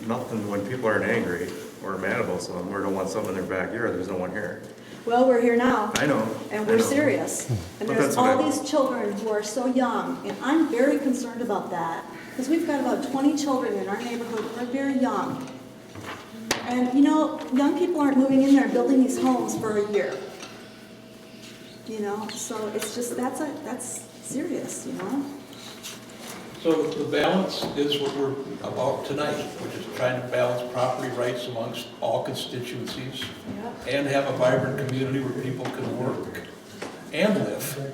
people aren't angry or mad about something, or don't want something in their backyard, there's no one here. Well, we're here now. I know. And I we're know. serious. And But there's that's all okay. these children who are so young, and I'm very concerned about that. Because we've got about 20 children in our neighborhood who are very young. And you know, young people aren't moving in there and building these homes for a year. You know, so it's just, that's serious, you know? So the balance is what we're about tonight, which is trying to balance property rights amongst all constituencies and have a vibrant community where people can work and live.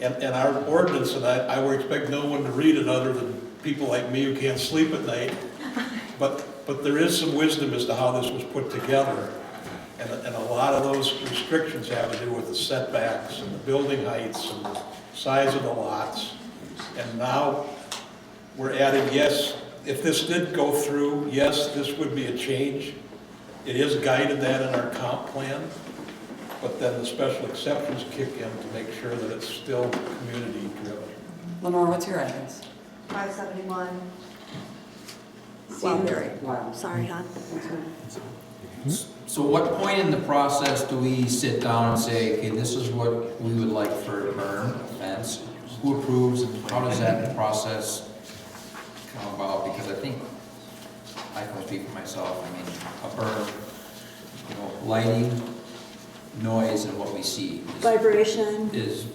And our ordinance, and I would expect no one to read it other than people like me who can't sleep at night, but there is some wisdom as to how this was put together. And a lot of those restrictions have to do with the setbacks and the building heights and the size of the lots. And now we're adding, yes, if this did go through, yes, this would be a change. It is guided that in our comp plan, but then the special exceptions kick in to make sure that it's still community driven. Lenore, what's your address? 571 Cedarberry. Wow. Sorry, hon. So what point in the process do we sit down and say, okay, this is what we would like for a berm, a fence? Who approves, and how does that process come about? Because I think, I can speak for myself, I mean, a berm, you know, lighting, noise, and what we see Vibration. is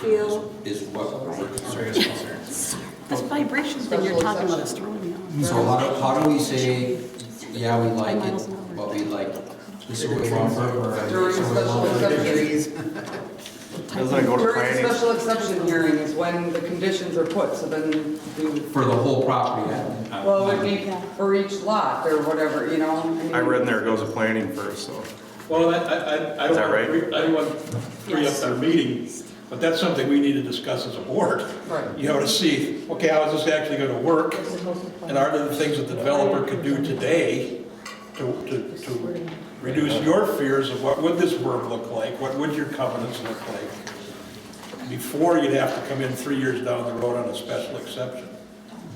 Feel. is what we're concerned. This vibration thing you're talking about is throwing me off. So how do we say, yeah, we like it, but we like, this is what we want for a berm. During this is what we special want for a exception. Doesn't it go to During planning? special exception hearing is when the conditions are put, so then do, For the whole property, well, it would be for each lot or whatever, you know? I read in there it goes to planning first, so. Well, I Is that right? don't want to free up our meeting, but that's something we need to discuss as a board. Right. You know, to see, okay, how is this actually going to work? And are there the things that the developer could do today to reduce your fears of what would this berm look like? What would your covenants look like? Before you'd have to come in 3 years down the road on a special exception.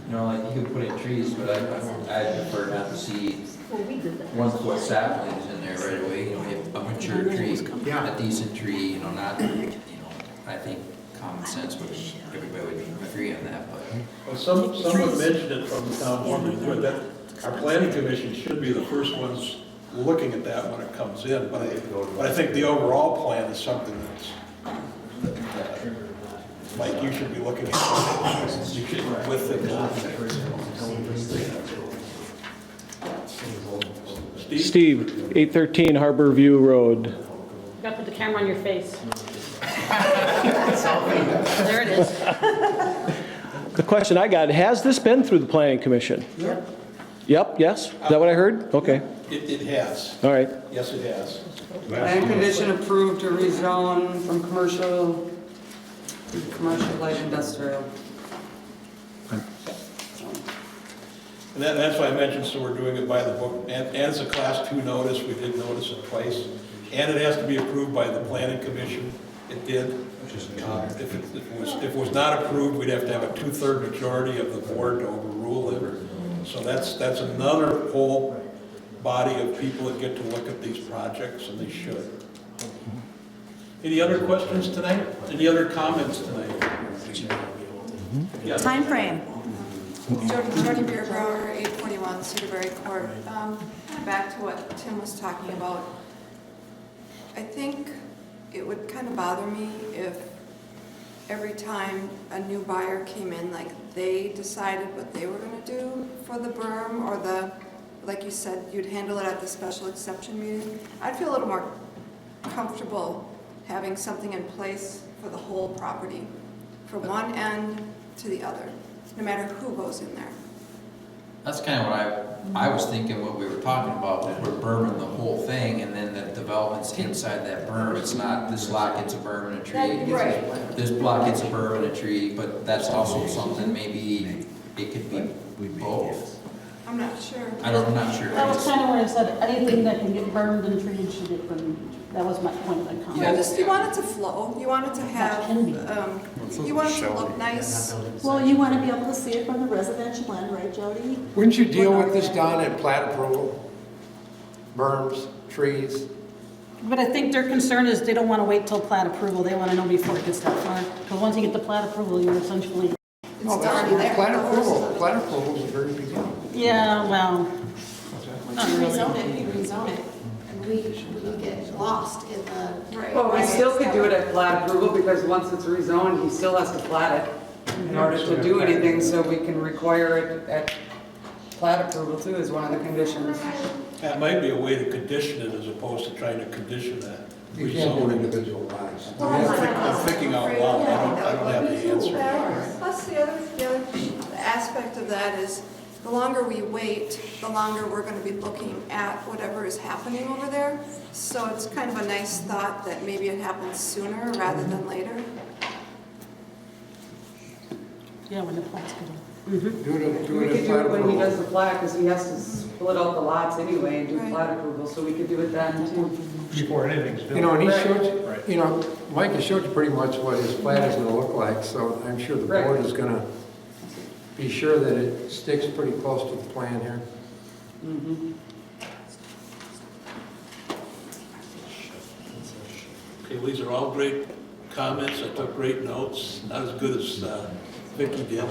You know, like you could put in trees, but I prefer not to see 1 foot saplings in there right away. You know, if a mature tree, a decent tree, you know, not, you know, I think common sense would, everybody would agree on that, but. Well, some have mentioned it from the town board to do it, that our planning commission should be the first ones looking at that when it comes in, but I think the overall plan is something that Mike, you should be looking at. You should with it. Steve, 813 Harbor View Road. You gotta put the camera on your face. There it is. The question I got, has this been through the planning commission? Yep. Yep, yes? Is that what I heard? Okay. It has. All right. Yes, it has. Plan condition approved to rezone from commercial light industrial. And that's why I mentioned, so we're doing it by the book, and as a class 2 notice, we did notice it twice, and it has to be approved by the planning commission. It did. If it was not approved, we'd have to have a 2/3 majority of the board to overrule it. So that's another whole body of people that get to look at these projects, and they should. Any other questions tonight? Any other comments tonight? Yes. Time frame. Jody Beerbrower, 841 Cedarberry Court. Kind of back to what Tim was talking about. I think it would kind of bother me if every time a new buyer came in, like they decided what they were going to do for the berm or the, like you said, you'd handle it at the special exception meeting. I'd feel a little more comfortable having something in place for the whole property, from one end to the other, no matter who goes in there. That's kind of what I was thinking, what we were talking about, that we're berming the whole thing, and then the development's inside that berm. It's not, this lot gets a berm and a tree. Right. This block gets a berm and a tree, but that's also something, maybe it could be both. I'm not sure. I'm not sure. That was kind of where I said, anything that can get burned and treated should get burned. That was my point of that comment. Yeah, just, you want it to flow, you want it to have, you want it to look nice. Well, you want to be able to see it from the residential end, right, Jody? Wouldn't you deal with this down at plat approval? Berms, trees? But I think their concern is they don't want to wait till plat approval. They want to know before it gets that far. Because once you get the plat approval, you're essentially. No, plat approval. Plat approval is the very beginning. Yeah, well. Not really. You rezone it, and we get lost in the. Right. Well, we still could do it at plat approval because once it's rezoned, he still has to plat it in order to do anything, so we can require it at plat approval too is one of the conditions. That might be a way to condition it as opposed to trying to condition that. You can't do individual lots. I'm thinking out loud, I don't have the answer. Plus the other aspect of that is, the longer we wait, the longer we're gonna be looking at whatever is happening over there. So it's kind of a nice thought that maybe it happens sooner rather than later. Yeah, when the plant's good. We could do it when he does the plat, because he has to split out the lots anyway and do plat approval, so we could do it then too. Before anything's built. You know, and he Right. showed you, you know, Mike has showed you pretty much what his plan is gonna look like, so I'm sure the Right. board is gonna be sure that it sticks pretty close to the plan here. Okay, well, these are all great comments. I took great notes. Not as good as Vicki did.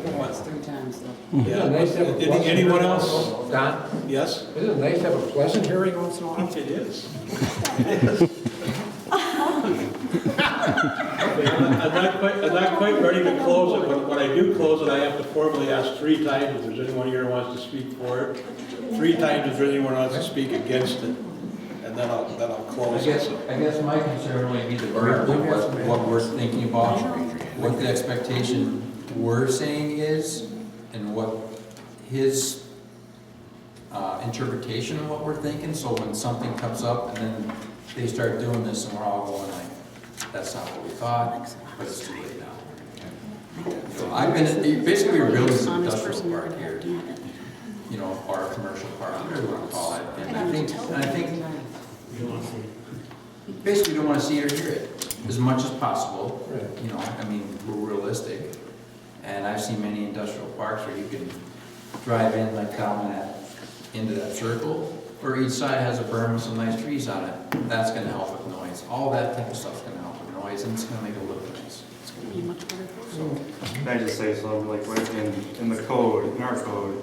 It's 3 times though. Yeah. Nice to have a pleasant Anyone hearing else? once in a while. Don? Yes? Isn't it nice to have a pleasant hearing once in a while? It is. It is. Okay, I'm not quite ready to close it, but when I do close it, I have to formally ask 3 times if there's anyone here who wants to speak for it, 3 times if anyone wants to speak against it, and then I'll close it. I guess my concern would be the burden, what we're thinking about, what the expectation we're saying is, and what his interpretation of what we're thinking, so when something comes up and then they start doing this and we're all going like, that's not what we thought, but it's too late now. So I've been, basically we're building an industrial park here, you know, or a commercial park, whatever you want to call it. And I think basically we don't want to see or hear it as much as possible. You know, I mean, we're realistic. And I've seen many industrial parks where you can drive in like down that, into that circle, where each side has a berm with some nice trees on it. That's gonna help with noise. All that type of stuff's gonna help with noise, and it's gonna make it look nice. It's gonna be much better. Can I just say something, like in the code, in our code,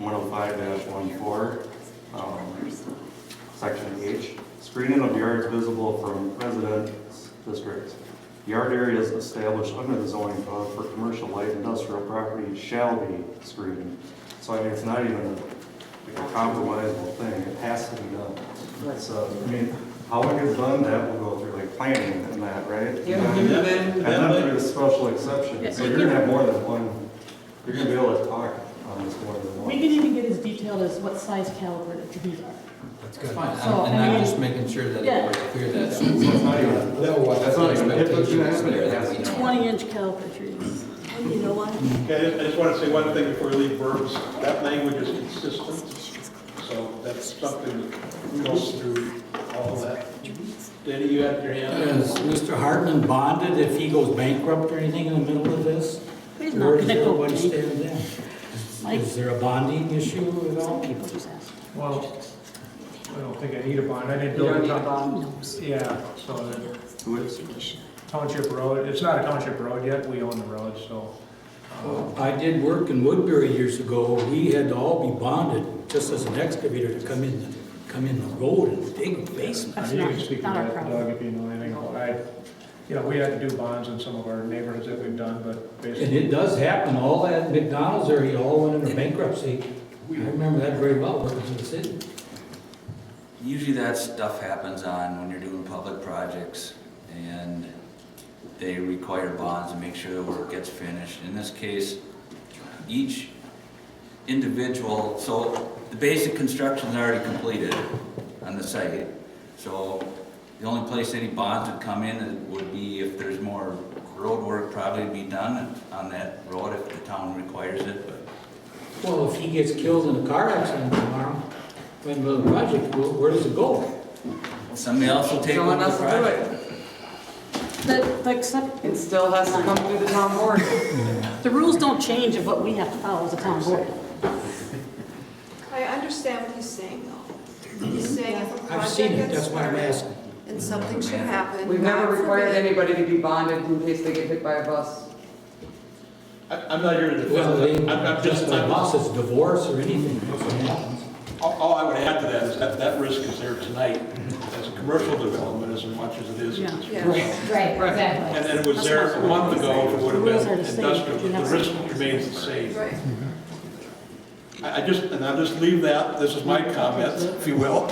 105-14, section H, screening of yards visible from residence districts. Yard areas established under the zoning code for commercial light industrial property shall be screened. So I mean, it's not even like a compromisable thing, it has to be done. So, I mean, how it gets done, that will go through like planning and that, right? Yeah, And then through the special exception. So you're gonna have more than one, you're gonna be able to talk on this more than one. We can even get as detailed as what size caliber the trees are. That's fine, So, and I I'm mean, just making sure that yeah. we're clear that. So it's not even, that's not even, if it's gonna happen, it has to be. 20-inch caliber trees. You know what? Okay, I just want to say one thing before we leave verbs. That language is consistent, so that's something that goes through all of that. Danny, you had your hand up? Is Mr. Hartman bonded if he goes bankrupt or anything in the middle of this? He's Where not does gonna go everybody bankrupt. stand then? Mike? Is there a bonding issue at all? People just ask. Well, I don't think I need a bond. I didn't You build don't a need a ton. bond. Yeah, so the township road, it's not a township road yet, we own the road, so. I did work in Woodbury years ago. We had to all be bonded, just as an excavator, to come in the road and dig the basement. I That's mean, you not- can speak to not our that, problem. Doug, if you know anything. You know, we had to do bonds in some of our neighborhoods that we've done, but And basically. it does happen. All that McDonald's area all went into bankruptcy. I remember that very well, working for the city. Usually that stuff happens on when you're doing public projects and they require bonds to make sure the work gets finished. In this case, each individual, so the basic construction is already completed on the site. So the only place any bonds would come in would be if there's more road work probably to be done on that road if the town requires it, but Well, if he gets killed in a car accident tomorrow, when the project, where does it go? somebody else will take Someone over the else will do project. it. The It still has to come through the town board. rules don't change of what we have to follow as a town board. I understand what he's saying though. He's saying if a I've seen project it, gets that's why I'm started asking. and something should happen. We've never God required forbid, anybody to be bonded in case they get hit by a bus. I'm not here to defend Well, it. I'm just, like losses, divorce or anything, that's what happens. all I would add to that is that risk is there tonight as a commercial development as much as it is. Yeah. Yeah. Right, exactly. And then it was there a month ago, if it would have Rules been are the same. industrial, You have the risk some- remains the same. Right. I'll just leave that, this is my comment, if you will,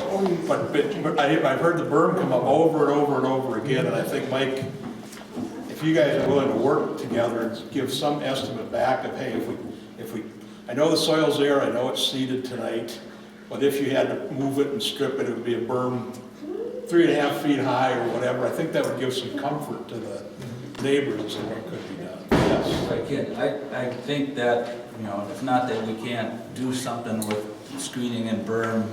but I've heard the berm come up over and over and over again, and I think, Mike, if you guys are willing to work together and give some estimate back of, hey, if we I know the soil's there, I know it's seeded tonight, but if you had to move it and strip it, it would be a berm 3.5 feet high or whatever. I think that would give some comfort to the neighbors and what could be done. Yes. I think that, you know, it's not that we can't do something with screening and berm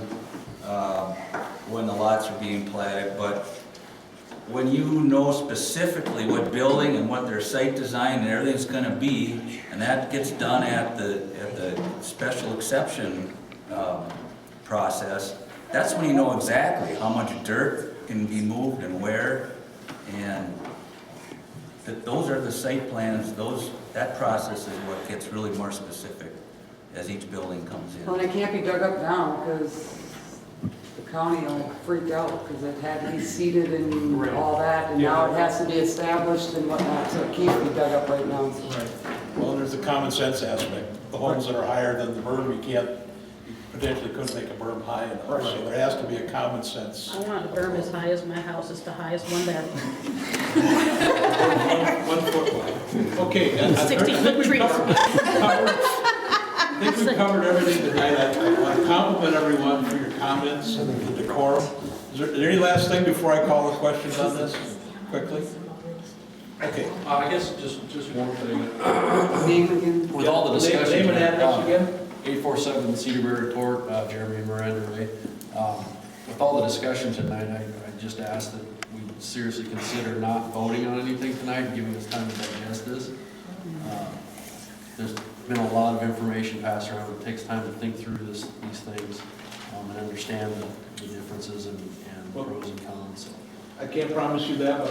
when the lots are being platted, but when you know specifically what building and what their site design and everything's gonna be, and that gets done at the special exception process, that's when you know exactly how much dirt can be moved and where, and those are the site plans, that process is what gets really more specific as each building comes in. Well, and it can't be dug up now, because the county will freak out, because it had to be seeded and all that, and now it has to be established and whatnot, so it can't be dug up right now. Right. Well, there's a common sense aspect. The homes that are higher than the berm, you potentially couldn't make a berm high enough. So there has to be a common sense. I want a berm as high as my house, it's the highest one there. 1 foot wide. Okay. 60-foot trees. I think we've covered everything tonight. I want to compliment everyone for your comments and the decorum. Is there any last thing before I call the questions on this quickly? Okay. I guess just one thing. Name again? With all the discussion. Name and address again? 847 Cedarberry Court, Jeremy and Miranda Ray. With all the discussion tonight, I just ask that we seriously consider not voting on anything tonight and giving us time to digest this. There's been a lot of information passed around. It takes time to think through these things and understand the differences and pros and cons. So. I can't promise you that,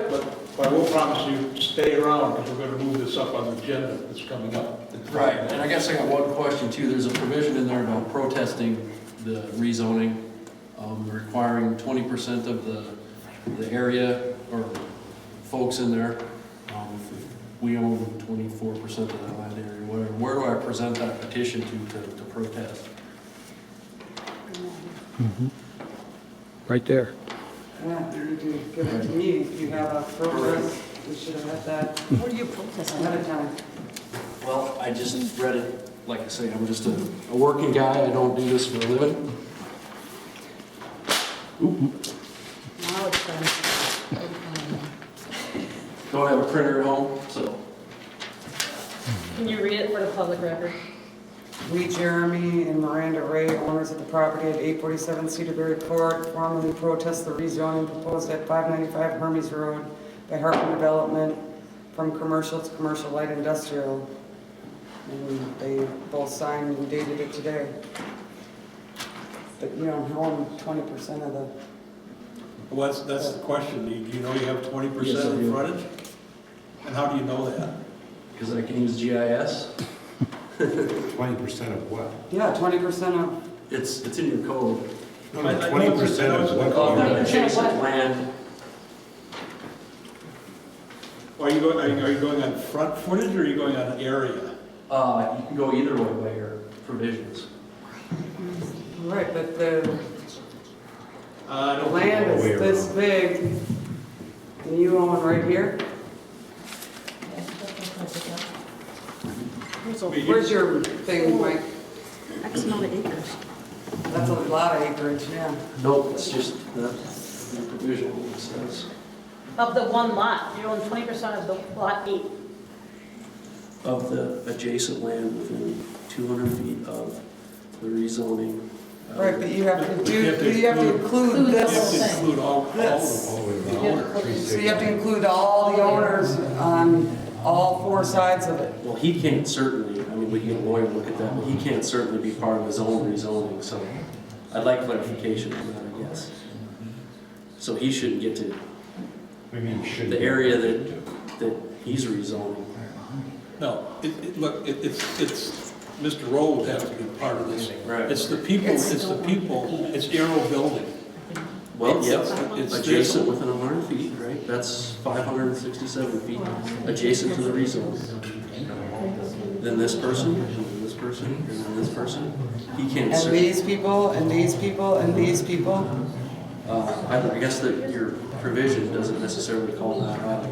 but I will promise you stay around because we're going to move this up on the agenda that's coming up. Right, and I guess I got one question too. There's a provision in there about protesting the rezoning, requiring 20% of the area or folks in there. We own 24% of that land area, whatever. Where do I present that petition to protest? Right there. Yeah, you can give it to me if you have a protest. We should have had that. What are you protesting? Ahead of time. Well, I just read it. Like I say, I'm just a working guy. I don't do this for a living. Now it's done. Don't have a printer at home, so. Can you read it for the public record? We, Jeremy and Miranda Ray, owners of the property at 847 Cedarberry Court, formally protest the rezoning proposed at 595 Hermes Road by Hartman Development from commercial to commercial light industrial. And they both signed and dated it today. But you don't own 20% of the... Well, that's the question. Do you know you have 20% Yes, I of do. frontage? And how do you know that? Because I can use GIS. 20% of what? Yeah, 20% of... It's in your code. No, 20% of what? Of adjacent land. Are you going on front footage or are you going on area? You can go either way by your provisions. Right, but the land is this big, and you own right here? Where's your thing, Mike? X amount of acres. That's a lot of acreage, yeah. Nope, it's just the provision it says. Of the one lot, you own 20% of the lot 8. Of the adjacent land within 200 feet of the rezoning. Right, but you have to include You this. have to include all This. the owners. So you have to include all the owners on all 4 sides of it. Well, he can't certainly, I mean, we can go and look at that, but he can't certainly be part of his own rezoning, so I'd like clarification on that, I guess. So he shouldn't get to the area that he's rezoning. No, look, it's Mr. Rowe would have to be part of this. Right. It's the people, it's Arrow Building. Well, yep, it's adjacent within 100 feet, right? That's 567 feet adjacent to the rezoning. Then this person, and then this person, and then this person. He can't. And these people, and these people, and these people. I guess that your provision doesn't necessarily call that out.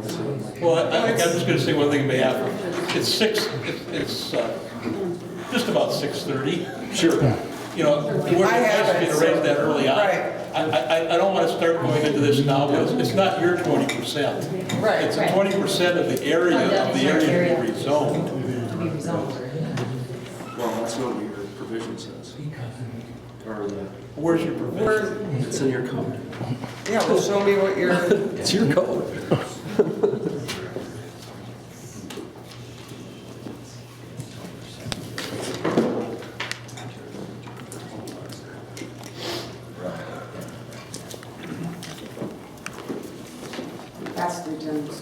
Well, I'm just going to say one thing on behalf of, it's just about 6:30. Sure. You know, we're I have asking it, to raise so- that early on. Right. I don't want to start going into this now, because it's not your 20%. Right. It's a 20% of the area, to be rezoned. Well, that's not what your provision says. Or the, Where's your provision? it's in your code. Yeah, well, show me what you're, It's your code. that's 3 times.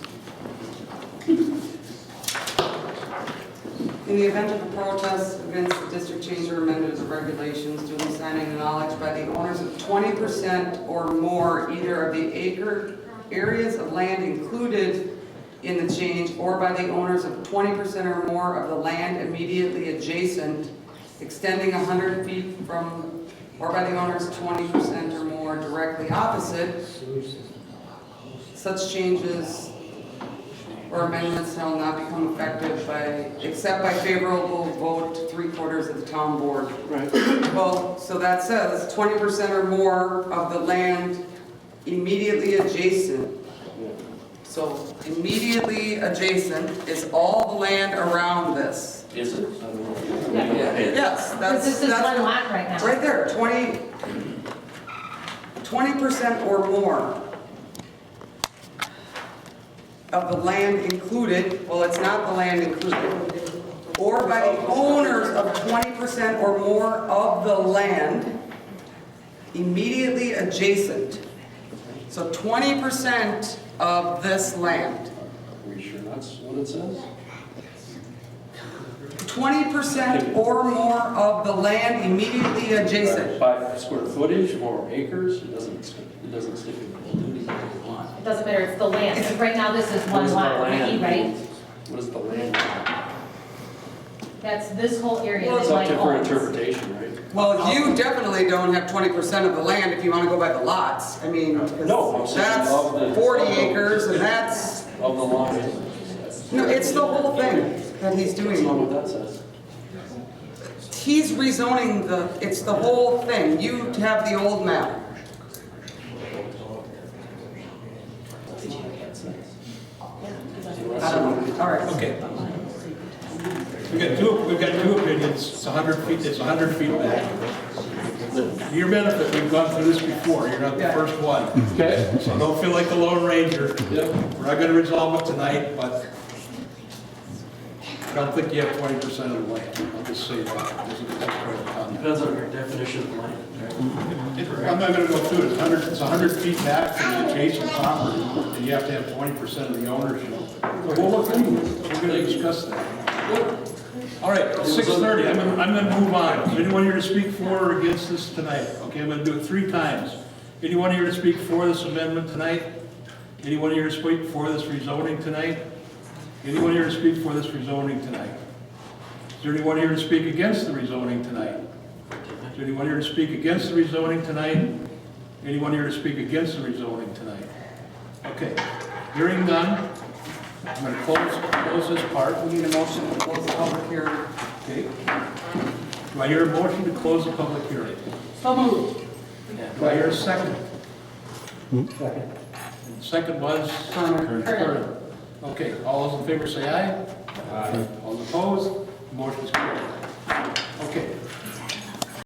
In the event of a protest against the district change or amendment of the regulations, duly signed and acknowledged by the owners of 20% or more either of the acre areas of land included in the change, or by the owners of 20% or more of the land immediately adjacent, extending 100 feet from, or by the owners 20% or more directly opposite, such changes or amendments shall not become effective except by favorable vote 3/4 of the town board. Right. Well, so that says 20% or more of the land immediately adjacent. So immediately adjacent is all the land around this. Is it? I don't know. Yes, that's. This is that's one lot right now. Right there, 20% or more of the land included, well, it's not the land included, or by the owners of 20% or more of the land immediately adjacent. So 20% of this land. Are we sure that's what it says? 20% or more of the land immediately adjacent. By square footage or acres, it doesn't stipulate. It doesn't matter, it's the land. Because right now, this is What one is the lot, land? right? What is the land? That's this whole area Well, that It's up Mike to for owns. interpretation, right? Well, you definitely don't have 20% of the land if you want to go by the lots. I mean, 'cause No, I'm saying that's of the- 40 acres and that's, Of the line. no, it's the whole thing that he's That's not doing. what that says. He's rezoning it's the whole thing. You have the old map. I don't know. All right. Okay. We've got two opinions. It's 100 feet, it's 100 feet back. To your benefit, we've gone through this before. You're not the first one. Okay. So don't feel like the Lone Ranger. We're not gonna resolve it tonight, but I don't think you have 20% of the land. I'll just say that. This is just trying to comment. Depends on your definition of land. I'm not gonna go through it. It's 100 feet back from the adjacent property, and you have to have 20% of the ownership. We'll look into it. We're gonna discuss that. All right, 6:30, I'm gonna move on. Is anyone here to speak for or against this tonight? Okay, I'm gonna do it 3 times. Anyone here to speak for this amendment tonight? Anyone here to speak for this rezoning tonight? Anyone here to speak for this rezoning tonight? Is there anyone here to speak against the rezoning tonight? Is there anyone here to speak against the rezoning tonight? Anyone here to speak against the rezoning tonight? Okay, hearing none, I'm going to close this part. We need a motion to close the public hearing. Okay. Do I hear a motion to close the public hearing? So moved. Do I hear a second? Second. Second was? Kernan. Okay, all those in favor say aye. Aye. All those opposed, motion is carried. Okay,